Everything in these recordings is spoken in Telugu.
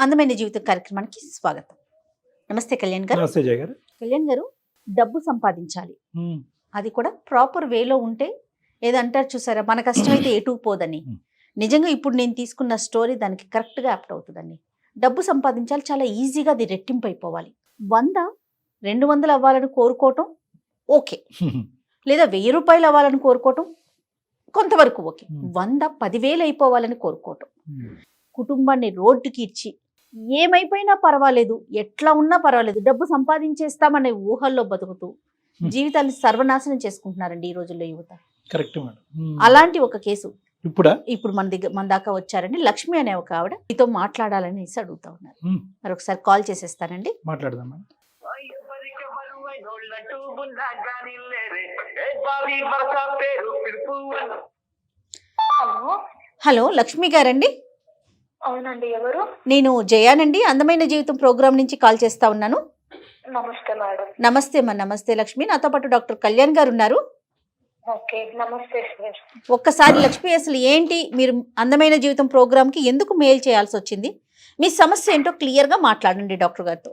అందమైన జీవితం కార్యక్రమానికి స్వాగతం. నమస్తే కళ్యాణ్ గారు. నమస్తే జయ గారు. కళ్యాణ్ గారు, డబ్బు సంపాదించాలి, అది కూడా ప్రాపర్ వేలో ఉంటే, ఏదంటారు చూసారా, మన కష్టమైతే ఎటు పోదని. నిజంగా ఇప్పుడు నేను తీసుకున్న స్టోరీ దానికి కరెక్ట్గా యాప్ట్ అవుతుందండి. డబ్బు సంపాదించాలి, చాలా ఈజీగా అది రెట్టింపు అయిపోవాలి. 100 200 అవ్వాలని కోరుకోవటం ఓకే, లేదా 1000 రూపాయలు అవ్వాలని కోరుకోవటం కొంతవరకు ఓకే. 100 10,000 అయిపోవాలని కోరుకోవటం, కుటుంబాన్ని రోడ్డుకి ఇచ్చి ఏమైపోయినా పర్వాలేదు, ఎట్లా ఉన్నా పర్వాలేదు, డబ్బు సంపాదించేస్తామనే ఊహల్లో బతుకుతూ జీవితాన్ని సర్వనాశనం చేసుకుంటున్నారండి ఈ రోజుల్లో యువత. Correct madam. అలాంటి ఒక కేసు ఇప్పుడు మన దాకా వచ్చారండి. లక్ష్మి అనే ఒక ఆవిడ మీతో మాట్లాడాలనేసి అడుగుతా ఉన్నారు. మరి ఒకసారి కాల్ చేసేస్తానండి, మాట్లాడదాం. హలో లక్ష్మి గారండి? అవునండి, ఎవరు? నేను జయానండి, అందమైన జీవితం ప్రోగ్రామ్ నుంచి కాల్ చేస్తా ఉన్నాను. నమస్తే మేడం. నమస్తే అమ్మా. నమస్తే లక్ష్మి. నాతో పాటు డాక్టర్ కళ్యాణ్ గారు ఉన్నారు. ఓకే, నమస్తే సార్. ఒక్కసారి లక్ష్మి, అసలు ఏంటి మీరు అందమైన జీవితం ప్రోగ్రామ్ కి ఎందుకు మెయిల్ చేయాల్సి వచ్చింది, మీ సమస్య ఏంటో క్లియర్ గా మాట్లాడండి డాక్టర్ గారితో.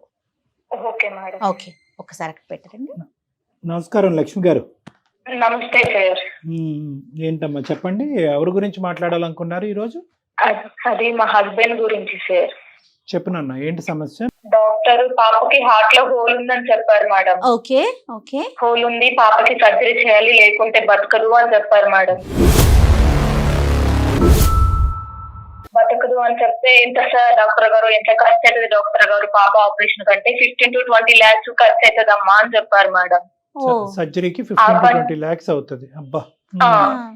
Okay madam. ఓకే, ఒక్కసారి అక్కడ పెట్టండి. నమస్కారం లక్ష్మి గారు. నమస్తే సార్. ఏంటమ్మా చెప్పండి, ఎవరి గురించి మాట్లాడాలనుకున్నారు ఈరోజు? అది మా హస్బెండ్ గురించి సార్. చెప్పనన్నా, ఏంటి సమస్య? డాక్టర్ పాపకి హార్ట్ లో హోల్ ఉందని చెప్పారు మేడం. Okay okay. హోల్ ఉంది, పాపకి సర్జరీ చేయాలి, లేకుంటే బతకదు అని చెప్పారు మేడం. బతకదు అని చెప్తే ఎంత సార్ డాక్టర్ గారు, ఎంత ఖర్చు అవుతుంది డాక్టర్ గారు, పాప ఆపరేషన్ కంటే 15 to 20 lakhs ఖర్చు అవుతుందమ్మా అని చెప్పారు మేడం. సర్జరీకి 15 to 20 lakhs అవుతుంది. అబ్బా.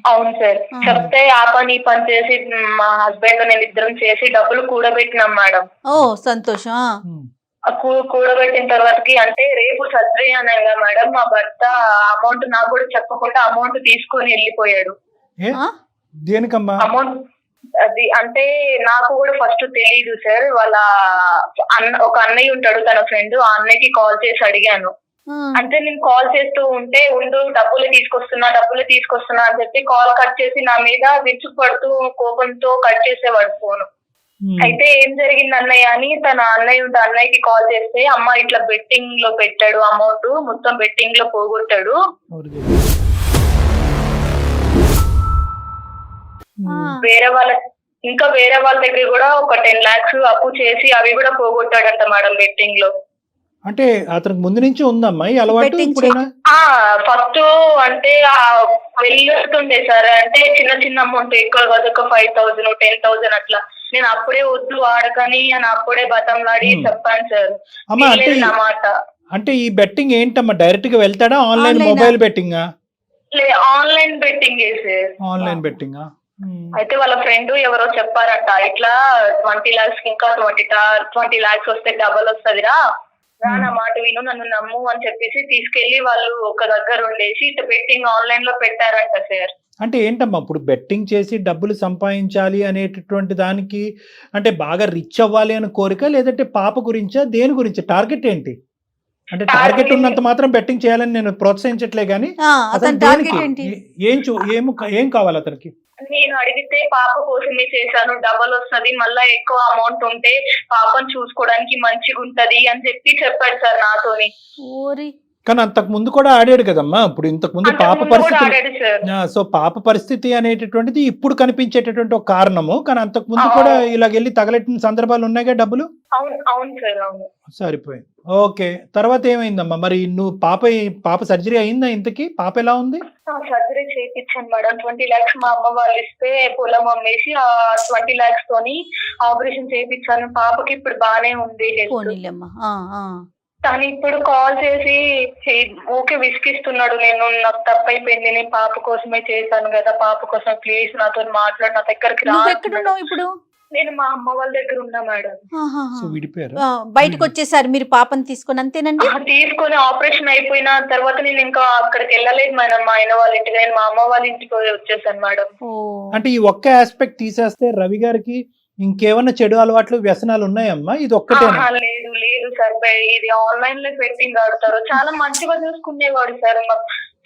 అవును సార్. చెప్తే ఆ పని ఈ పని చేసి మా హస్బెండ్ నేను ఇద్దరం చేసి డబ్బులు కూడబెట్టినాం మేడం. ఓ సంతోషం. కూడబెట్టిన తర్వాతకి అంటే రేపు సర్జరీ అనగా మేడం మా భర్త అమౌంట్ నాకు కూడా చెప్పకుండా అమౌంట్ తీసుకొని వెళ్ళిపోయాడు. దేనికమ్మా అమౌంట్? అది అంటే నాకు కూడా ఫస్ట్ తెలీదు సార్. వాళ్ళ ఒక అన్నయ్య ఉంటాడు, తన ఫ్రెండ్, ఆ అన్నయ్యకి కాల్ చేసి అడిగాను. అంటే నేను కాల్ చేస్తూ ఉంటే ఉండు డబ్బులు తీసుకొస్తున్నా అని చెప్పి కాల్ కట్ చేసి నా మీద విరుచుకుపడుతూ కోపంతో కట్ చేసేవాడు ఫోన్. అయితే ఏం జరిగింది అన్నయ్య అని తన అన్నయ్యకి కాల్ చేస్తే, అమ్మ ఇట్లా బెట్టింగ్ లో పెట్టాడు, అమౌంట్ మొత్తం బెట్టింగ్ లో పోగొట్టాడు, వేరే వాళ్ళ దగ్గర కూడా ఒక 10 lakhs అప్పు చేసి అవి కూడా పోగొట్టాడంట మేడం బెట్టింగ్ లో. అంటే అతనికి ముందు నుంచి ఉందమ్మా ఈ అలవాటు? ఫస్ట్ అంటే వెళ్ళుతుండే సార్, అంటే చిన్న అమౌంట్, ఎక్కువ కాదు, ఒక 5,000 10,000 అట్లా. నేను అప్పుడే వద్దు ఆడకని అని అప్పుడే బతంలాడి చెప్పాను సార్. అన్నమాట. అంటే ఈ బెట్టింగ్ ఏంటమ్మా, డైరెక్ట్ గా వెళ్తాడా, online mobile betting? Online betting sir. Online betting. అయితే వాళ్ళ ఫ్రెండ్ ఎవరో చెప్పారట, ఇట్లా 20 lakhs ఇంకా 20 lakhs వస్తే డబల్ వస్తుందిరా, నా మాట విను, నన్ను నమ్ము అని చెప్పేసి తీసుకెళ్లి వాళ్ళు ఒక దగ్గర ఉండేసి ఇట్లా బెట్టింగ్ ఆన్లైన్ లో పెట్టారంట సార్. అంటే ఏంటమ్మా, ఇప్పుడు బెట్టింగ్ చేసి డబ్బులు సంపాదించాలి అనేటటువంటి దానికి అంటే బాగా రిచ్ అవ్వాలి అని కోరిక, లేదంటే పాప గురించా, దేని గురించి టార్గెట్ ఏంటి? అంటే టార్గెట్ ఉన్నంత మాత్రం బెట్టింగ్ చేయాలని నేను ప్రోత్సహించట్లే గానీ ఏం కావాలి అతనికి? నేను అడిగితే పాప కోసమే చేశాను, డబల్ వస్తుంది, మళ్ళా ఎక్కువ అమౌంట్ ఉంటే పాపను చూసుకోవడానికి మంచిగా ఉంటది అని చెప్పాడు సార్ నాతోని. కానీ అంతకు ముందు కూడా ఆడాడు కదమ్మా. ఇప్పుడు ఇంతకు ముందు పాప పరిస్థితి, సో పాప పరిస్థితి అనేటటువంటిది ఇప్పుడు కనిపించేటటువంటి ఒక కారణము. కానీ అంతకు ముందు కూడా ఇలాగెళ్ళి తగలెట్టిన సందర్భాలు ఉన్నాయిగా డబ్బులు. అవును సార్, అవును. సరిపోయింది. ఓకే, తర్వాత ఏమైందమ్మా మరి? నువ్వు పాప సర్జరీ అయిందా? ఇంతకి పాప ఎలా ఉంది? సర్జరీ చేయించాను మేడం. 20 lakhs మా అమ్మ వాళ్ళు ఇస్తే పొలం అమ్మేసి ఆ 20 lakhs తోని ఆపరేషన్ చేయించాను. పాపకి ఇప్పుడు బానే ఉంది. తను ఇప్పుడు కాల్ చేసి ఓకే విసిగిస్తున్నాడు, నాకు తప్పైపోయింది, నేను పాప కోసమే చేశాను కదా, పాప కోసం ప్లీజ్ నాతో మాట్లాడు, నా దగ్గరికి రా. ఇప్పుడు నేను మా అమ్మ వాళ్ళ దగ్గర ఉన్నా మేడం. బయటకు వచ్చేసారు మీరు పాపని తీసుకొని? అంతేనండి. తీసుకొని ఆపరేషన్ అయిపోయిన తర్వాత నేను ఇంకా అక్కడికి వెళ్ళలేదు మేడం, మా ఆయన వాళ్ళ ఇంటికి. నేను మా అమ్మ వాళ్ళ ఇంటికి వచ్చేసాను మేడం. అంటే ఈ ఒక్క ఆస్పెక్ట్ తీసేస్తే రవి గారికి ఇంకేమన్నా చెడు అలవాట్లు, వ్యసనాలు ఉన్నాయమ్మా? ఇది ఒక్కటే? లేదు సార్, ఇది ఆన్లైన్ లో బెట్టింగ్ ఆడతారు. చాలా మంచిగా చూసుకునేవాడు సార్,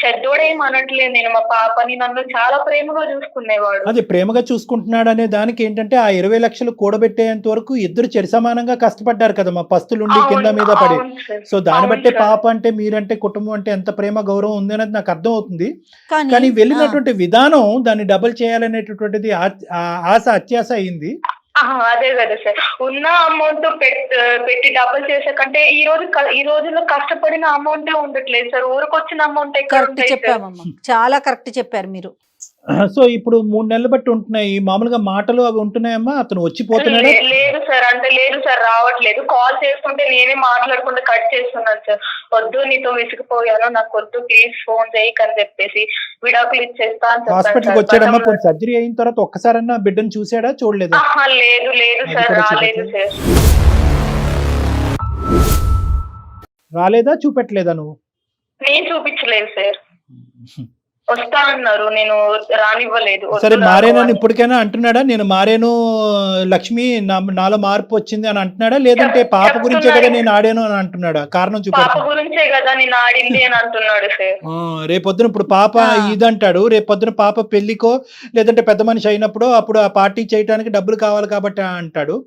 చెడ్డోడేం అనట్లేదు నేను. మా పాపని నన్ను చాలా ప్రేమగా చూసుకునేవాడు. అది ప్రేమగా చూసుకుంటున్నాడు అనే దానికి ఏంటంటే ఆ 20 లక్షలు కూడబెట్టేంత వరకు ఇద్దరు చెరిసమానంగా కష్టపడ్డారు కదా మా పస్తులుండి కింద మీద పడి. సో దాన్ని బట్టే పాప అంటే మీరంటే కుటుంబం అంటే ఎంత ప్రేమ గౌరవం ఉంది అనేది నాకు అర్థం అవుతుంది. కానీ వెళ్ళినటువంటి విధానం దాన్ని డబుల్ చేయాలనేటటువంటిది ఆశ అత్యాశ అయింది. అదే కదా సార్, ఉన్న అమౌంట్ పెట్టి డబుల్ చేసే కంటే ఈ రోజుల్లో కష్టపడిన అమౌంటే ఉండట్లేదు సార్, ఊరికొచ్చిన అమౌంట్ కరెక్ట్ చెప్పామమ్మా, చాలా కరెక్ట్ చెప్పారు మీరు. సో ఇప్పుడు 3 నెలలు బట్టి ఉంటున్నాయి మామూలుగా మాటలు అవి ఉంటున్నాయమ్మా, అతను వచ్చిపోతున్నాడు? లేదు సార్, అంటే లేదు సార్, రావట్లేదు. కాల్ చేస్తుంటే నేనే మాట్లాడకుండా కట్ చేస్తున్నాను సార్. వద్దు, నీతో విసిగిపోయాను, నాకు వద్దు, ప్లీజ్ ఫోన్ చేయకు అని చెప్పేసి విడాకులు ఇచ్చేస్తా అని హాస్పిటల్కి వచ్చాడమ్మా? ఇప్పుడు సర్జరీ అయిన తర్వాత ఒక్కసారన్నా బిడ్డను చూసాడా, చూడలేదా? లేదు సార్, రాలేదు సార్. రాలేదా, చూపెట్టలేదా నువ్వు? నేను చూపించలేదు సార్, వస్తా అన్నారు, నేను రానివ్వలేదు. సరే మారేనని ఇప్పటికైనా అంటున్నాడా, నేను మారేను లక్ష్మి, నాలో మార్పు వచ్చింది అని అంటున్నాడా, లేదంటే పాప గురించే కదా నేను ఆడాను అని అంటున్నాడా? కారణం చూపి పాప గురించే కదా నేను ఆడింది అని అంటున్నాడు సార్. రేపొద్దున ఇప్పుడు పాప ఇదంటాడు, రేపొద్దున పాప పెళ్లికో లేదంటే పెద్ద మనిషి అయినప్పుడు అప్పుడు ఆ పార్టీ చేయడానికి డబ్బులు కావాలి కాబట్టి అంటాడు.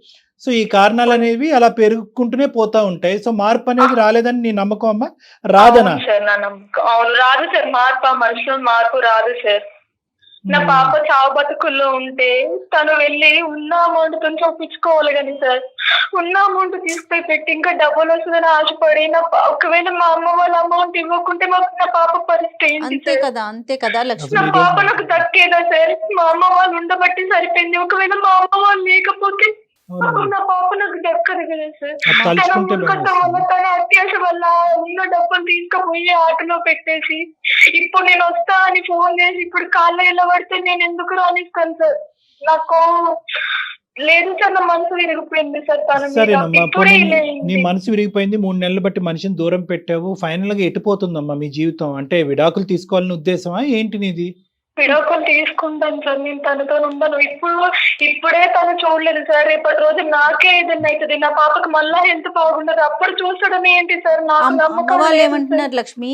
సో ఈ కారణాలు అనేవి అలా పెరుగుకుంటూనే పోతా ఉంటాయి. సో మార్పు అనేది రాలేదని నీ నమ్మకం అమ్మా? రాదనా? సార్ నా నమ్మకం, అవును, రాదు సార్ మార్పు. ఆ మనుషులో మార్పు రాదు సార్. నా పాప చావు బతుకుల్లో ఉంటే తను వెళ్ళి ఉన్న అమౌంట్ తో చూపించుకోవాలి కానీ సార్, ఉన్న అమౌంట్ తీసుకుపోయి పెట్టి ఇంకా డబ్బులు వస్తుందని ఆశపడి ఒకవేళ మా అమ్మ వాళ్ళ అమౌంట్ ఇవ్వకుంటే నా పాప పరిస్థితి ఏంటి? అంతే కదా లక్ష్మి. నా పాప నాకు దక్కేదా సార్? మా అమ్మ వాళ్ళు ఉండబట్టి సరిపోయింది, ఒకవేళ మా అమ్మ వాళ్ళు లేకపోతే నా పాప నాకు దక్కదు కదా సార్. తన అత్యాశ వల్ల ఉన్న డబ్బులు తీసుకుపోయి ఆటలో పెట్టేసి ఇప్పుడు నేను వస్తా అని ఫోన్ చేసి ఇప్పుడు కాళ్ళ ఇలా పడితే నేను ఎందుకు రానిస్తాను సార్? నాకు లేదు సార్, నా మనసు విరిగిపోయింది సార్. సరేనమ్మా, నీ మనసు విరిగిపోయింది, 3 నెలలు బట్టి మనిషిని దూరం పెట్టావు, ఫైనల్ గా ఎటుపోతుందమ్మా మీ జీవితం? అంటే విడాకులు తీసుకోవాలని ఉద్దేశమా ఏంటి నీది? విడాకులు తీసుకుంటాను సార్, నేను తనతో ఉండను. ఇప్పుడే తను చూడలేదు సార్, రేపటి రోజు నాకే ఏదైనా అవుతుంది, నా పాపకు మళ్ళా హెల్త్ బాగుండదు, అప్పుడు చూసడం ఏంటి సార్? నాకు నమ్మకం. వాళ్ళు ఏమంటున్నారు లక్ష్మి?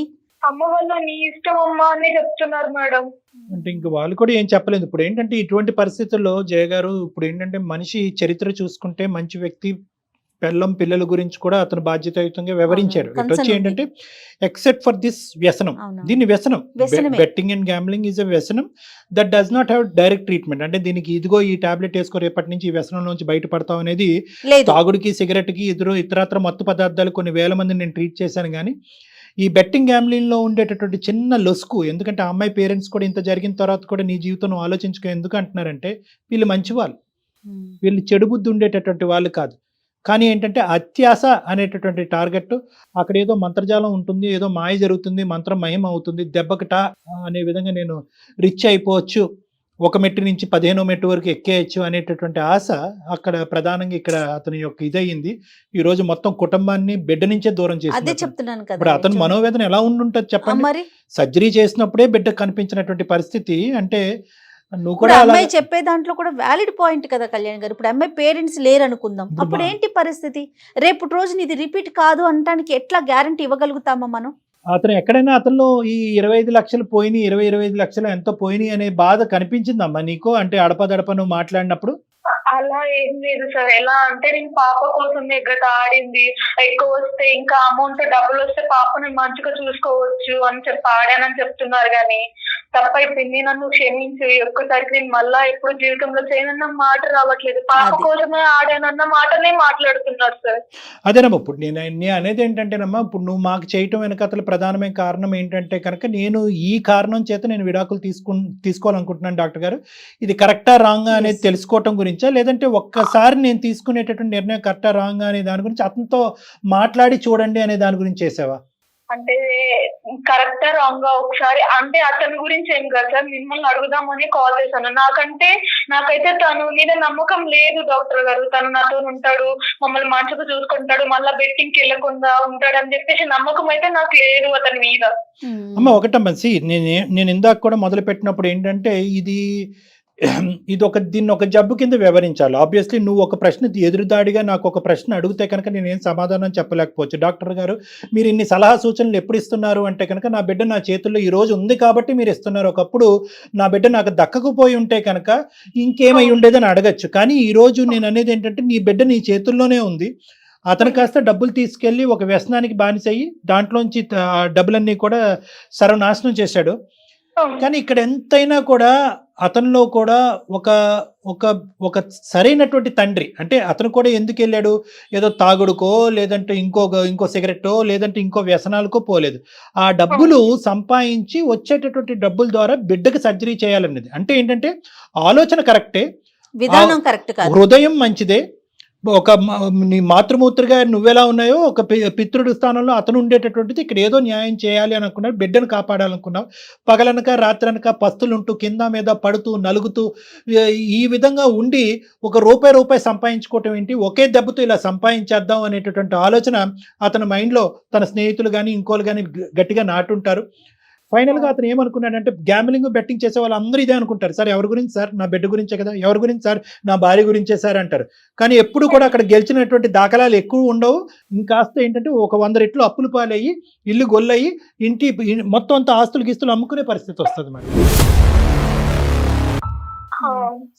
అమ్మ వాళ్ళు నీ ఇష్టం అమ్మా అని చెప్తున్నారు మేడం. అంటే ఇంక వాళ్ళు కూడా ఏం చెప్పలేదు. ఇప్పుడు ఏంటంటే ఇటువంటి పరిస్థితుల్లో జయ గారు, ఇప్పుడు ఏంటంటే మనిషి చరిత్ర చూసుకుంటే మంచి వ్యక్తి, పిల్లల గురించి కూడా అతను బాధ్యతాయుతంగా వివరించాడు. ఇటు వచ్చి ఏంటంటే ఎక్సెప్ట్ ఫర్ దిస్ వ్యసనం, దీన్ని వ్యసనం, betting and gambling is a వ్యసనం that does not have direct treatment. అంటే దీనికి ఇదిగో ఈ టాబ్లెట్ వేసుకో రేపటి నుంచి ఈ వ్యసనం నుంచి బయటపడతాం అనేది తాగుడికి, సిగరెట్కి, ఇతరత్ర మత్తు పదార్థాలు కొన్ని వేల మందిని నేను ట్రీట్ చేశాను. కానీ ఈ బెట్టింగ్ గ్యాంబ్లింగ్ లో ఉండేటటువంటి చిన్న లొసుకు, ఎందుకంటే ఆ అమ్మాయి పేరెంట్స్ కూడా ఇంత జరిగిన తర్వాత కూడా నీ జీవితం ఆలోచించుకో ఎందుకు అంటున్నారంటే వీళ్ళు మంచి వాళ్ళు, వీళ్ళు చెడు బుద్ధి ఉండేటటువంటి వాళ్ళు కాదు. కానీ ఏంటంటే అత్యాశ అనేటటువంటి టార్గెట్, అక్కడ ఏదో మంత్రజాలం ఉంటుంది, ఏదో మాయ జరుగుతుంది, మంత్రం మహిమ అవుతుంది, దెబ్బకట అనే విధంగా నేను రిచ్ అయిపోవచ్చు, 1 మెట్టు నుంచి 15వ మెట్టు వరకు ఎక్కేయచ్చు అనేటటువంటి ఆశ అక్కడ ప్రధానంగా ఇక్కడ అతని యొక్క ఇదయింది. ఈ రోజు మొత్తం కుటుంబాన్ని బిడ్డ నుంచే దూరం చేసింది. ఇప్పుడు అతని మనోవేదన ఎలా ఉండుంటది చెప్పండి? సర్జరీ చేసినప్పుడే బిడ్డ కనిపించినటువంటి పరిస్థితి. అంటే నువ్వు కూడా అమ్మాయి చెప్పే దాంట్లో కూడా వ్యాలిడ్ పాయింట్ కదా కళ్యాణ్ గారు. ఇప్పుడు అమ్మాయి పేరెంట్స్ లేరు అనుకుందాం, అప్పుడు ఏంటి పరిస్థితి? రేపు రోజు ఇది రిపీట్ కాదు అనడానికి ఎట్లా గ్యారంటీ ఇవ్వగలుగుతామా మనం? అతను ఎక్కడైనా అతనిలో ఈ 25 లక్షలు పోయినాయి, 25 లక్షలు ఎంతో పోయినాయి అనే బాధ కనిపించిందమ్మా నీకు? అంటే అడపదడప నువ్వు మాట్లాడినప్పుడు అలా ఏం లేదు సార్. ఎలా అంటే నేను పాప కోసం ఎగ్గట ఆడింది, ఎక్కువ వస్తే ఇంకా అమౌంట్ డబ్బులు వస్తే పాపని మంచిగా చూసుకోవచ్చు అని చెప్పి ఆడానని చెప్తున్నారు. కానీ తప్పైపోయింది, నన్ను క్షమించి ఒక్కసారికి నేను మళ్ళా ఎప్పుడు జీవితంలో చేయనన్న మాట రావట్లేదు. పాప కోసమే ఆడానన్న మాటనే మాట్లాడుతున్నారు సార్. అదేనమ్మా, ఇప్పుడు నేను అనేది ఏంటంటేనమ్మా, ఇప్పుడు నువ్వు మాకు చేయటం వెనకతల ప్రధానమైన కారణం ఏంటంటే కనుక నేను ఈ కారణం చేత నేను విడాకులు తీసుకోవాలనుకుంటున్నాను డాక్టర్ గారు, ఇది కరెక్టా రాంగా అనేది తెలుసుకోవటం గురించా, లేదంటే ఒక్కసారి నేను తీసుకునేటటువంటి నిర్ణయం కరెక్టా రాంగా అనే దాని గురించి అతనితో మాట్లాడి చూడండి అనే దాని గురించి చేసావా? అంటే కరెక్టా రాంగా ఒకసారి అంటే అతని గురించి ఏం కాదు సార్, మిమ్మల్ని అడుగుదామని కాల్ చేశాను. నాకైతే తను మీద నమ్మకం లేదు డాక్టర్ గారు. తను నాతో ఉంటాడు, మమ్మల్ని మంచిగా చూసుకుంటాడు, మళ్ళా బెట్టింగ్కి వెళ్ళకుండా ఉంటాడు అని చెప్పేసి నమ్మకం అయితే నాకు లేదు అతని మీద. అమ్మ ఒకటమ్మా, నేను ఇందాక కూడా మొదలు పెట్టినప్పుడు ఏంటంటే ఇది దీన్ని ఒక జబ్బు కింద వివరించాలి. ఆబ్వియస్లీ నువ్వు ఒక ప్రశ్న ఎదురుదాడిగా నాకు ఒక ప్రశ్న అడిగితే కనుక నేనేం సమాధానం చెప్పలేకపోవచ్చు. డాక్టర్ గారు మీరు ఇన్ని సలహా సూచనలు ఎప్పుడు ఇస్తున్నారు అంటే కనుక నా బిడ్డ నా చేతుల్లో ఈ రోజు ఉంది కాబట్టి మీరు ఇస్తున్నారు. ఒకప్పుడు నా బిడ్డ నాకు దక్కకపోయి ఉంటే కనుక ఇంకేమై ఉండేదని అడగచ్చు. కానీ ఈ రోజు నేను అనేది ఏంటంటే నీ బిడ్డ నీ చేతుల్లోనే ఉంది. అతను కాస్త డబ్బులు తీసుకెళ్ళి ఒక వ్యసనానికి బానిసయ్యి దాంట్లోంచి డబ్బులన్నీ కూడా సర్వనాశనం చేశాడు. కానీ ఇక్కడ ఎంతైనా కూడా అతనిలో కూడా ఒక ఒక ఒక సరైనటువంటి తండ్రి అంటే అతను కూడా ఎందుకు వెళ్ళాడు, ఏదో తాగుడుకో లేదంటే ఇంకో సిగరెట్టో లేదంటే ఇంకో వ్యసనాలకో పోలేదు. ఆ డబ్బులు సంపాదించి వచ్చేటటువంటి డబ్బుల ద్వారా బిడ్డకి సర్జరీ చేయాలన్నది. అంటే ఏంటంటే ఆలోచన కరెక్టే, విధానం కరెక్ట్ కాదు, హృదయం మంచిదే. నీ మాతృమూర్తిగా నువ్వెలా ఉన్నాయో ఒక పితృడు స్థానంలో అతను ఉండేటటువంటిది. ఇక్కడ ఏదో న్యాయం చేయాలి అని అనుకున్నావు, బిడ్డను కాపాడాలనుకున్నావు. పగలనక రాత్రనక పస్తులుంటూ కింద మీద పడుతూ నలుగుతూ ఈ విధంగా ఉండి ఒక రూపాయి సంపాదించుకోవటం ఏంటి, ఒకే దెబ్బతో ఇలా సంపాదించేద్దాం అనేటటువంటి ఆలోచన అతని మైండ్లో తన స్నేహితులు కానీ ఇంకోళ్ళు కానీ గట్టిగా నాటుంటారు. ఫైనల్గా అతను ఏమనుకున్నాడంటే గ్యాంబ్లింగ్ బెట్టింగ్ చేసే వాళ్ళు అందరూ ఇదే అనుకుంటారు, సార్ ఎవరి గురించి సార్, నా బిడ్డ గురించే కదా, ఎవరి గురించి సార్, నా భార్య గురించే సార్ అంటారు. కానీ ఎప్పుడు కూడా అక్కడ గెలిచినటువంటి దాఖలాలు ఎక్కువ ఉండవు. ఇంకాస్త ఏంటంటే ఒక 100 రెట్లు అప్పులు పాలయ్యి ఇల్లు గొల్లయ్యి మొత్తం అంతా ఆస్తులు గీస్తులు అమ్ముకునే పరిస్థితి వస్తుంది మరి.